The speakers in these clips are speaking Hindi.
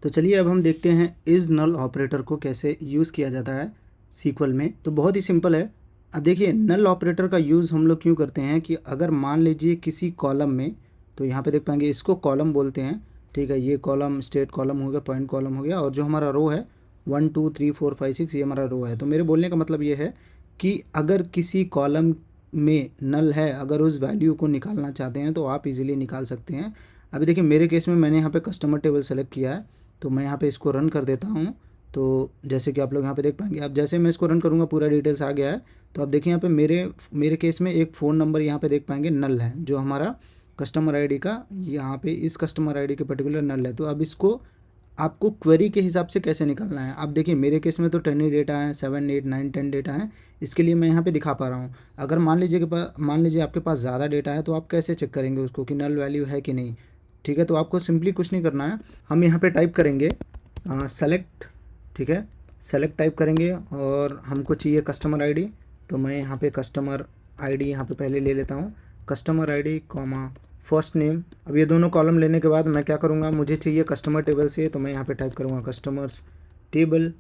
तो चलिए अब हम देखते हैं इज़ नल ऑपरेटर को कैसे यूज़ किया जाता है सीक्वल में। तो बहुत ही सिंपल है। अब देखिए नल ऑपरेटर का यूज़ हम लोग क्यों करते हैं कि अगर मान लीजिए किसी कॉलम में, तो यहाँ पे देख पाएंगे इसको कॉलम बोलते हैं, ठीक है। ये कॉलम स्टेट कॉलम हो गया, पॉइंट कॉलम हो गया, और जो हमारा रो है 1 2 3 4 5 6 ये हमारा रो है। तो मेरे बोलने का मतलब ये है कि अगर किसी कॉलम में नल है, अगर उस वैल्यू को निकालना चाहते हैं तो आप इजीली निकाल सकते हैं। अभी देखिए मेरे केस में मैंने यहाँ पे कस्टमर टेबल सेलेक्ट किया है, तो मैं यहाँ पे इसको रन कर देता हूँ। तो जैसे कि आप लोग यहाँ पे देख पाएंगे, अब जैसे मैं इसको रन करूँगा पूरा डिटेल्स आ गया है। तो आप देखिए यहाँ पे मेरे मेरे केस में एक फ़ोन नंबर यहाँ पे देख पाएंगे नल है, जो हमारा कस्टमर आईडी का यहाँ पे इस कस्टमर आईडी के पर्टिकुलर नल है। तो अब इसको आपको क्वेरी के हिसाब से कैसे निकालना है, आप देखिए मेरे केस में तो 10 ही डेटा है, 7 8 9 10 डेटा है, इसके लिए मैं यहाँ पे दिखा पा रहा हूँ। अगर मान लीजिए आपके पास ज़्यादा डेटा है, तो आप कैसे चेक करेंगे उसको कि नल वैल्यू है कि नहीं। ठीक है, तो आपको सिंपली कुछ नहीं करना है, हम यहाँ पे टाइप करेंगे सेलेक्ट, ठीक है, सेलेक्ट टाइप करेंगे और हमको चाहिए कस्टमर आईडी। तो मैं यहाँ पे कस्टमर आईडी यहाँ पे पहले ले लेता हूँ, customer ID comma first name. अब ये दोनों कॉलम लेने के बाद मैं क्या करूँगा, मुझे चाहिए कस्टमर टेबल से, तो मैं यहाँ पे टाइप करूँगा कस्टमर्स टेबल।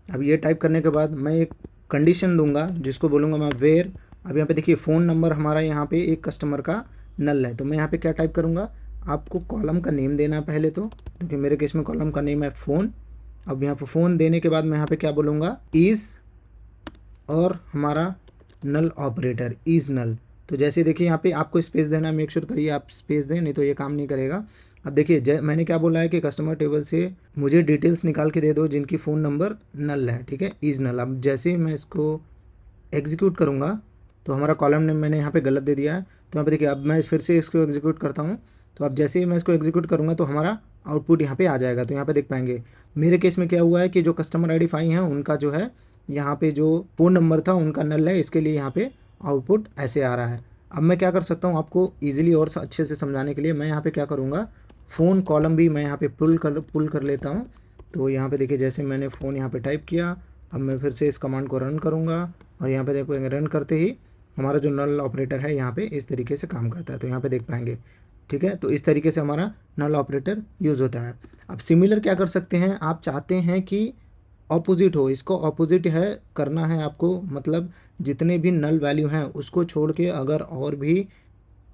अब ये टाइप करने के बाद मैं एक कंडीशन दूंगा जिसको बोलूँगा मैं वेयर। अब यहाँ पे देखिए फ़ोन नंबर हमारा यहाँ पे एक कस्टमर का नल है, तो मैं यहाँ पे क्या टाइप करूँगा, आपको कॉलम का नेम देना है पहले। तो देखिए मेरे केस में कॉलम का नेम है फ़ोन। अब यहाँ पे फ़ोन देने के बाद मैं यहाँ पे क्या बोलूँगा, इज़, और हमारा नल ऑपरेटर इज़ नल। तो जैसे देखिए यहाँ पे आपको स्पेस देना है, मेक श्योर करिए आप स्पेस दें, नहीं तो ये काम नहीं करेगा। अब देखिए मैंने क्या बोला है कि कस्टमर टेबल से मुझे डिटेल्स निकाल के दे दो जिनकी फ़ोन नंबर नल है, ठीक है, इज़ नल। अब जैसे ही मैं इसको एग्जीक्यूट करूँगा तो हमारा कॉलम नेम मैंने यहाँ पे गलत दे दिया है। तो यहाँ पे देखिए अब मैं फिर से इसको एग्जीक्यूट करता हूँ। तो अब जैसे ही मैं इसको एग्जीक्यूट करूँगा तो हमारा आउटपुट यहाँ पे आ जाएगा। तो यहाँ पे देख पाएंगे मेरे केस में क्या हुआ है कि जो कस्टमर आईडी 5 है उनका जो है यहाँ पे जो फ़ोन नंबर था उनका नल है, इसके लिए यहाँ पे आउटपुट ऐसे आ रहा है। अब मैं क्या कर सकता हूँ आपको ईजिली और अच्छे से समझाने के लिए, मैं यहाँ पे क्या करूँगा, फ़ोन कॉलम भी मैं यहाँ पे पुल कर लेता हूँ। तो यहाँ पे देखिए जैसे मैंने फ़ोन यहाँ पे टाइप किया, अब मैं फिर से इस कमांड को रन करूँगा और यहाँ पे देखो रन करते ही हमारा जो नल ऑपरेटर है यहाँ पे इस तरीके से काम करता है। तो यहाँ पे देख पाएंगे, ठीक है। तो इस तरीके से हमारा नल ऑपरेटर यूज़ होता है। अब सिमिलर क्या कर सकते हैं, आप चाहते हैं कि ऑपोजिट हो, इसको ऑपोजिट है करना है आपको, मतलब जितने भी नल वैल्यू हैं उसको छोड़ के अगर और भी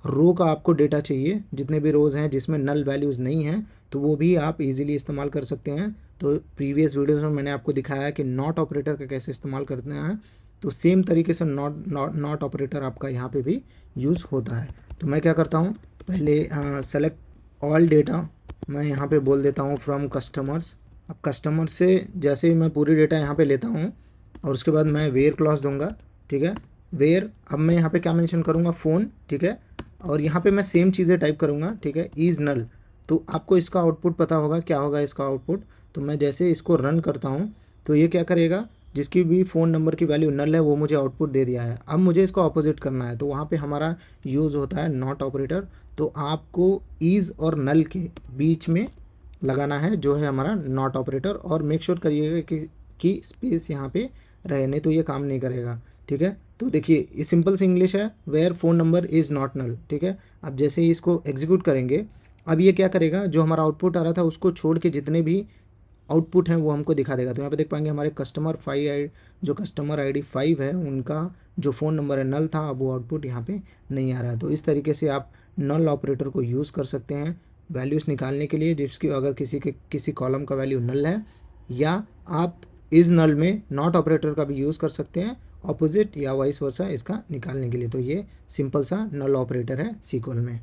रो का आपको डेटा चाहिए, जितने भी रोज़ हैं जिसमें नल वैल्यूज़ नहीं हैं, तो वो भी आप इजीली इस्तेमाल कर सकते हैं। तो प्रीवियस वीडियोस में मैंने आपको दिखाया है कि नॉट ऑपरेटर का कैसे इस्तेमाल करते हैं। तो सेम तरीके से नॉट ऑपरेटर आपका यहाँ पे भी यूज़ होता है। तो मैं क्या करता हूँ, पहले सेलेक्ट ऑल डेटा मैं यहाँ पे बोल देता हूँ फ्रॉम कस्टमर्स। अब कस्टमर से जैसे ही मैं पूरी डेटा यहाँ पे लेता हूँ और उसके बाद मैं वेयर क्लॉज दूंगा, ठीक है, वेयर। अब मैं यहाँ पे क्या मेंशन करूँगा, फ़ोन, ठीक है, और यहाँ पे मैं सेम चीज़ें टाइप करूँगा, ठीक है, इज़ नल। तो आपको इसका आउटपुट पता होगा क्या होगा इसका आउटपुट। तो मैं जैसे इसको रन करता हूँ तो ये क्या करेगा, जिसकी भी फ़ोन नंबर की वैल्यू नल है वो मुझे आउटपुट दे दिया है। अब मुझे इसको अपोजिट करना है, तो वहाँ पे हमारा यूज़ होता है नॉट ऑपरेटर। तो आपको इज़ और नल के बीच में लगाना है जो है हमारा नॉट ऑपरेटर, और मेक श्योर करिएगा कि स्पेस यहाँ पे रहे, नहीं तो ये काम नहीं करेगा, ठीक है। तो देखिए ये सिंपल सी इंग्लिश है, where phone number is not null, ठीक है। अब जैसे ही इसको एग्जीक्यूट करेंगे, अब ये क्या करेगा, जो हमारा आउटपुट आ रहा था उसको छोड़ के जितने भी आउटपुट हैं वो हमको दिखा देगा। तो यहाँ पे देख पाएंगे हमारे जो कस्टमर आईडी 5 है उनका जो फ़ोन नंबर है नल था, अब वो आउटपुट यहाँ पे नहीं आ रहा है। तो इस तरीके से आप नल ऑपरेटर को यूज़ कर सकते हैं वैल्यूज़ निकालने के लिए, जिसकी अगर किसी कॉलम का वैल्यू नल है, या आप इज़ नल में नॉट ऑपरेटर का भी यूज़ कर सकते हैं ऑपोजिट या वाइस वर्सा इसका निकालने के लिए। तो ये सिंपल सा नल ऑपरेटर है सीक्वल में।